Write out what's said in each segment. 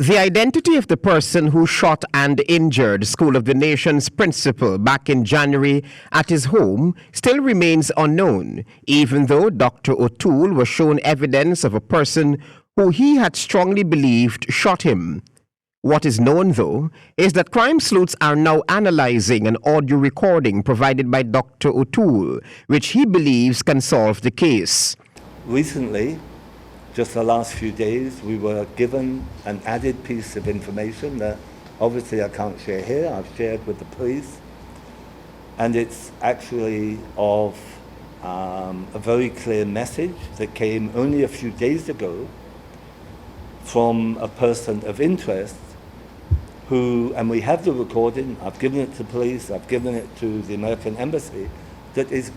The identity of the person who shot and injured School of the Nation's principal back in January at his home still remains unknown, even though Dr. O'Toole was shown evidence of a person who he had strongly believed shot him. What is known, though, is that crime sleuths are now analyzing an audio recording provided by Dr. O'Toole, which he believes can solve the case. Recently, just the last few days, we were given an added piece of information that obviously I can't share here. I've shared with the police. And it's actually of a very clear message that came only a few days ago from a person of interest who, and we have the recording, I've given it to police, I've given it to the American Embassy, that is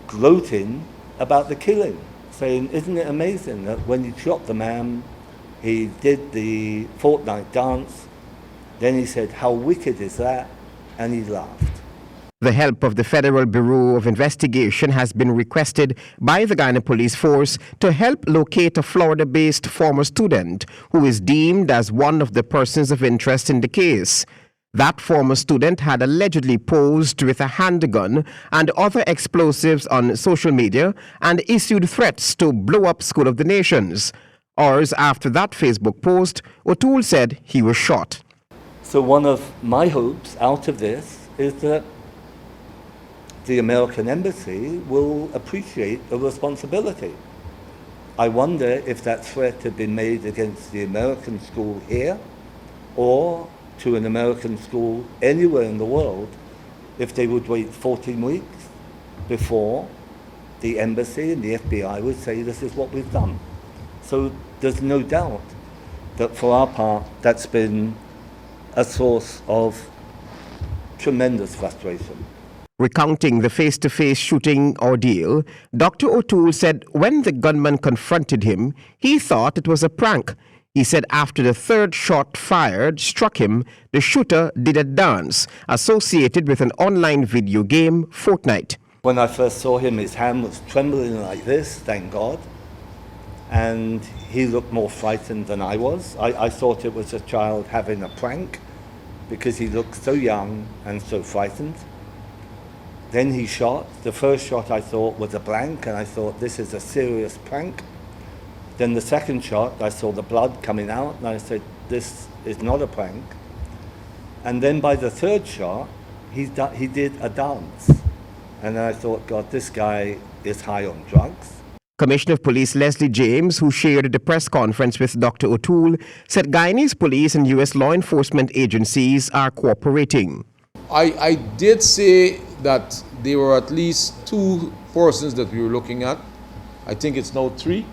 gloating about the killing, saying, isn't it amazing that when he shot the man, he did the fortnight dance, then he said, how wicked is that? And he laughed. The help of the Federal Bureau of Investigation has been requested by the Guyana Police Force to help locate a Florida-based former student who is deemed as one of the persons of interest in the case. That former student had allegedly posed with a handgun and other explosives on social media and issued threats to blow up School of the Nations. Hours after that Facebook post, O'Toole said he was shot. So one of my hopes out of this is that the American Embassy will appreciate a responsibility. I wonder if that threat had been made against the American school here or to an American school anywhere in the world, if they would wait 14 weeks before the embassy and the FBI would say this is what we've done. So there's no doubt that for our part that's been a source of tremendous frustration. Recounting the face-to-face shooting ordeal, Dr. O'Toole said when the gunman confronted him, he thought it was a prank. He said after the third shot fired struck him, the shooter did a dance associated with an online video game, Fortnite. When I first saw him, his hand was trembling like this, thank God. And he looked more frightened than I was. I thought it was a child having a prank because he looked so young and so frightened. Then he shot. The first shot I thought was a blank, and I thought this is a serious prank. Then the second shot, I saw the blood coming out, and I said, this is not a prank. And then by the third shot, he did a dance. And I thought, God, this guy is high on drugs. Commissioner of Police Leslie James, who shared the press conference with Dr. O'Toole, said Guyanese police and U.S. law enforcement agencies are cooperating. I did say that there were at least 2 persons that we were looking at. I think it's now 3.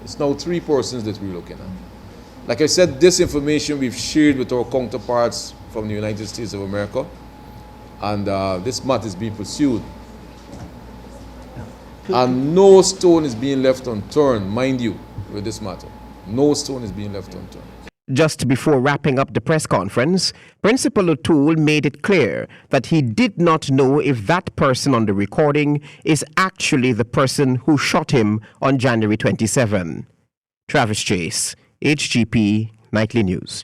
It's now 3 persons that we're looking at. Like I said, this information we've shared with our counterparts from the United States of America, and this matter is being pursued. And no stone is being left unturned, mind you, with this matter. No stone is being left unturned. Just before wrapping up the press conference, Principal O'Toole made it clear that he did not know if that person on the recording is actually the person who shot him on January 27. Travis Chase, HGP Nightly News.